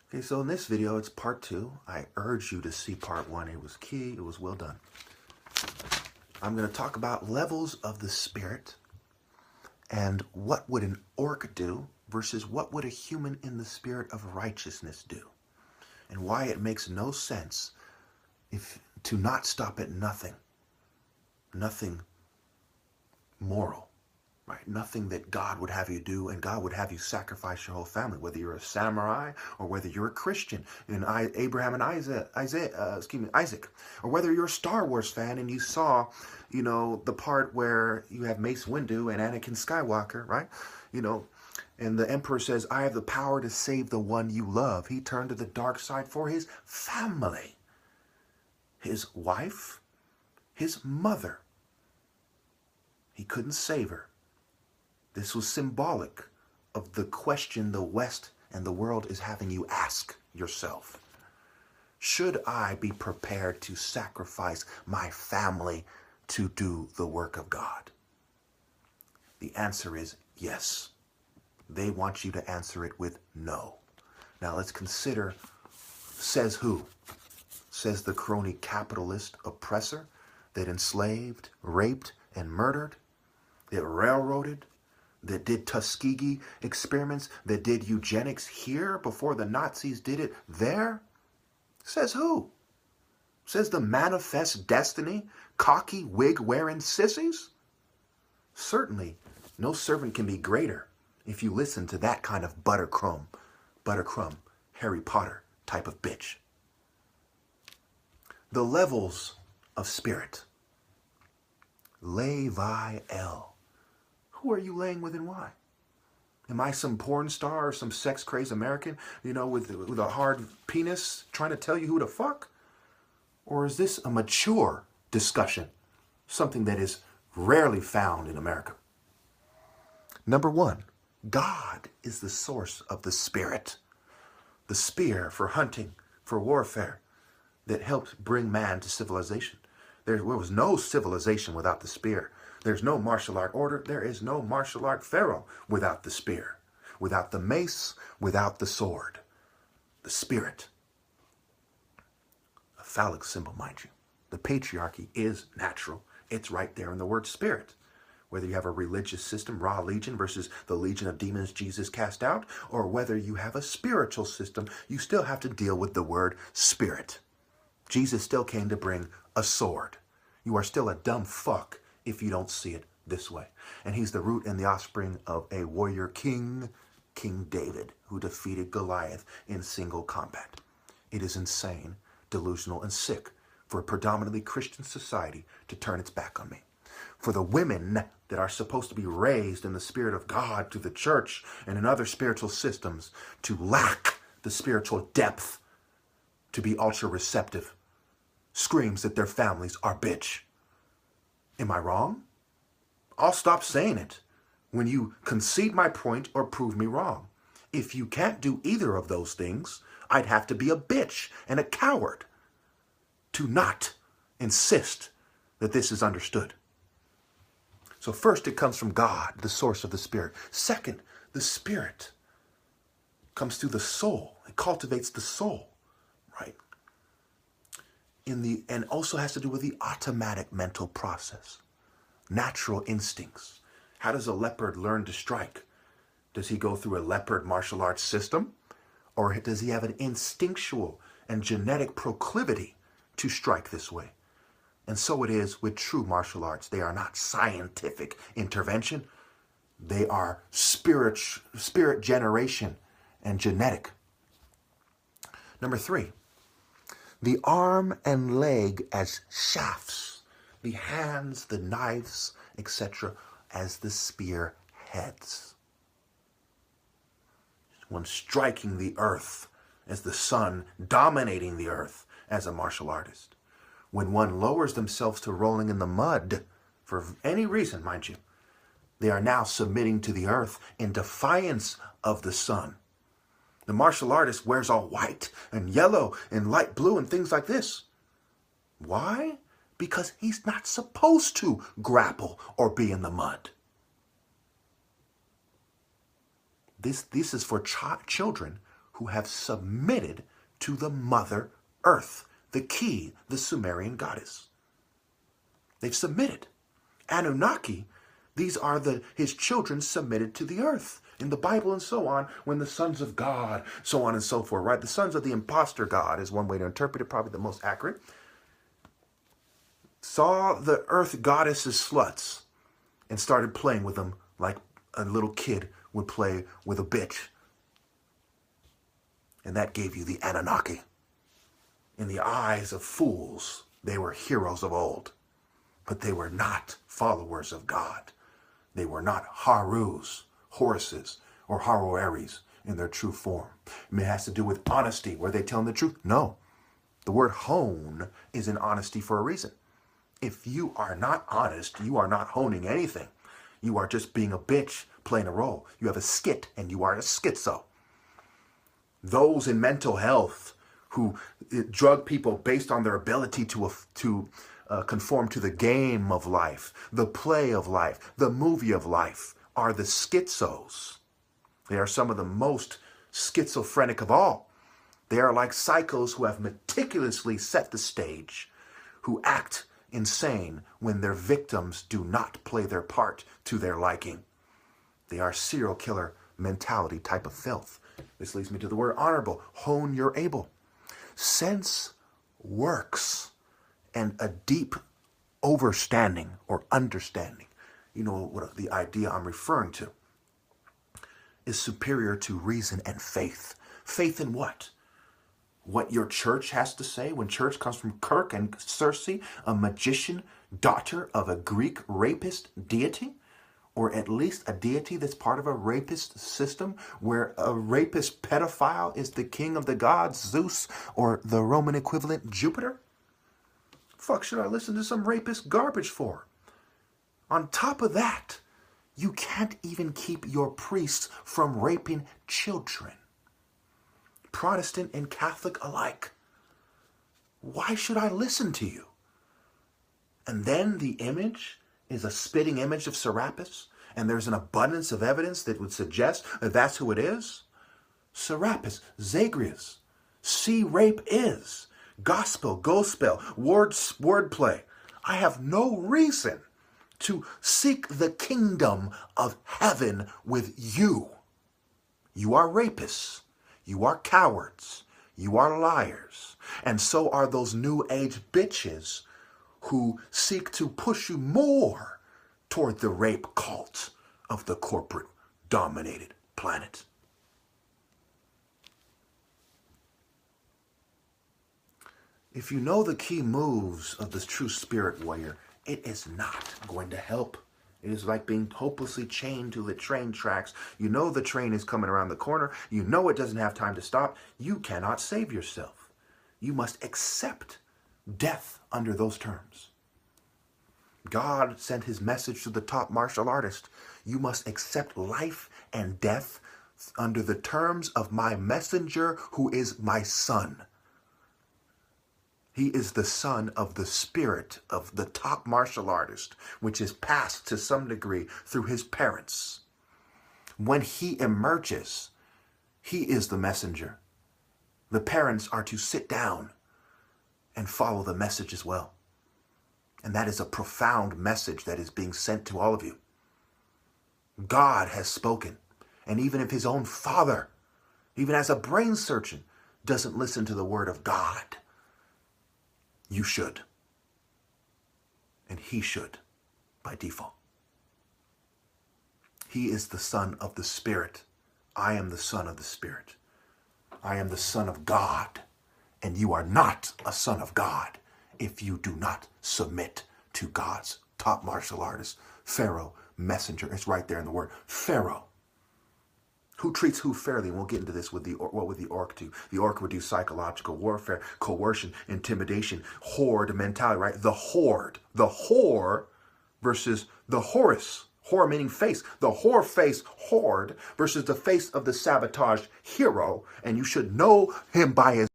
Okay, so in this video, it's part 2. I urge you to see part 1. It was key. It was well done. I'm going to talk about levels of the spirit and what would an orc do versus what would a human in the spirit of righteousness do, and why it makes no sense to not stop at nothing moral, right? Nothing that God would have you do, and God would have you sacrifice your whole family, whether you're a samurai or whether you're a Christian, and Abraham and Isaac, or whether you're a Star Wars fan and you saw, the part where you have Mace Windu and Anakin Skywalker, right? And the Emperor says, "I have the power to save the one you love." He turned to the dark side for his family, his wife, his mother. He couldn't save her. This was symbolic of the question the West and the world is having you ask yourself. Should I be prepared to sacrifice my family to do the work of God? The answer is yes. They want you to answer it with no. Now let's consider, says who? Says the crony capitalist oppressor that enslaved, raped, and murdered, that railroaded, that did Tuskegee experiments, that did eugenics here before the Nazis did it there? Says who? Says the manifest destiny, cocky wig-wearing sissies? Certainly, no servant can be greater if you listen to that kind of buttercrumb, Harry Potter type of bitch. The levels of spirit. Leviel. Who are you laying with and why? Am I some porn star or some sex-crazed American, with a hard penis trying to tell you who to fuck? Or is this a mature discussion, something that is rarely found in America? Number 1, God is the source of the spirit. The spear for hunting, for warfare, that helped bring man to civilization. There was no civilization without the spear. There's no martial art order. There is no martial art pharaoh without the spear, without the mace, without the sword. The spirit. A phallic symbol, mind you. The patriarchy is natural. It's right there in the word spirit. Whether you have a religious system, raw legion versus the legion of demons Jesus cast out, or whether you have a spiritual system, you still have to deal with the word spirit. Jesus still came to bring a sword. You are still a dumb fuck if you don't see it this way. And he's the root and the offspring of a warrior king, King David, who defeated Goliath in single combat. It is insane, delusional, and sick for a predominantly Christian society to turn its back on me. For the women that are supposed to be raised in the Spirit of God through the church and in other spiritual systems to lack the spiritual depth, to be ultra receptive, screams that their families are bitch. Am I wrong? I'll stop saying it when you concede my point or prove me wrong. If you can't do either of those things, I'd have to be a bitch and a coward to not insist that this is understood. So first, it comes from God, the source of the spirit. Second, the spirit comes through the soul. It cultivates the soul, right? And also has to do with the automatic mental process, natural instincts. How does a leopard learn to strike? Does he go through a leopard martial arts system? Or does he have an instinctual and genetic proclivity to strike this way? And so it is with true martial arts. They are not scientific intervention. They are spirit generation and genetic. Number 3. The arm and leg as shafts, the hands, the knives, etc., as the spear heads. One striking the earth as the sun, dominating the earth as a martial artist. When one lowers themselves to rolling in the mud, for any reason, mind you, they are now submitting to the earth in defiance of the sun. The martial artist wears all white and yellow and light blue and things like this. Why? Because he's not supposed to grapple or be in the mud. This is for children who have submitted to the Mother Earth, the Ki, the Sumerian goddess. They've submitted. Anunnaki, these are his children submitted to the earth. In the Bible and so on, when the sons of God, so on and so forth, right? The sons of the imposter God is one way to interpret it, probably the most accurate. Saw the earth goddesses sluts and started playing with them like a little kid would play with a bitch. And that gave you the Anunnaki. In the eyes of fools, they were heroes of old, but they were not followers of God. They were not Harus, Horuses, or Haroeris in their true form. It has to do with honesty. Were they telling the truth? No. The word hone is in honesty for a reason. If you are not honest, you are not honing anything. You are just being a bitch playing a role. You have a skit and you are a schizo. Those in mental health who drug people based on their ability to conform to the game of life, the play of life, the movie of life, are the schizos. They are some of the most schizophrenic of all. They are like psychos who have meticulously set the stage, who act insane when their victims do not play their part to their liking. They are serial killer mentality type of filth. This leads me to the word honorable. Hone your able. Sense works and a deep overstanding or understanding, you know what the idea I'm referring to, is superior to reason and faith. Faith in what? What your church has to say, when church comes from Kirk and Circe, a magician, daughter of a Greek rapist deity? Or at least a deity that's part of a rapist system where a rapist pedophile is the king of the gods, Zeus, or the Roman equivalent, Jupiter? Fuck should I listen to some rapist garbage for? On top of that, you can't even keep your priests from raping children. Protestant and Catholic alike. Why should I listen to you? And then the image is a spitting image of Serapis, and there's an abundance of evidence that would suggest that that's who it is. Serapis, Zagreus, see rape is, gospel, wordplay. I have no reason to seek the kingdom of heaven with you. You are rapists. You are cowards. You are liars. And so are those new age bitches who seek to push you more toward the rape cult of the corporate dominated planet. If you know the key moves of this true spirit warrior, it is not going to help. It is like being hopelessly chained to the train tracks. You know the train is coming around the corner. You know it doesn't have time to stop. You cannot save yourself. You must accept death under those terms. God sent his message to the top martial artist. You must accept life and death under the terms of my messenger, who is my son. He is the son of the spirit of the top martial artist, which is passed to some degree through his parents. When he emerges, he is the messenger. The parents are to sit down and follow the message as well. And that is a profound message that is being sent to all of you. God has spoken. And even if his own father, even as a brain surgeon, doesn't listen to the word of God, you should. And he should by default. He is the son of the Spirit. I am the son of the Spirit. I am the son of God. And you are not a son of God if you do not submit to God's top martial artist, Pharaoh, messenger. It's right there in the word, Pharaoh. Who treats who fairly? And we'll get into this with what would the orc do? The orc would do psychological warfare, coercion, intimidation, horde mentality, right? The whore versus the Horus. Whore meaning face. The whore face horde versus the face of the sabotaged hero. And you should know him by his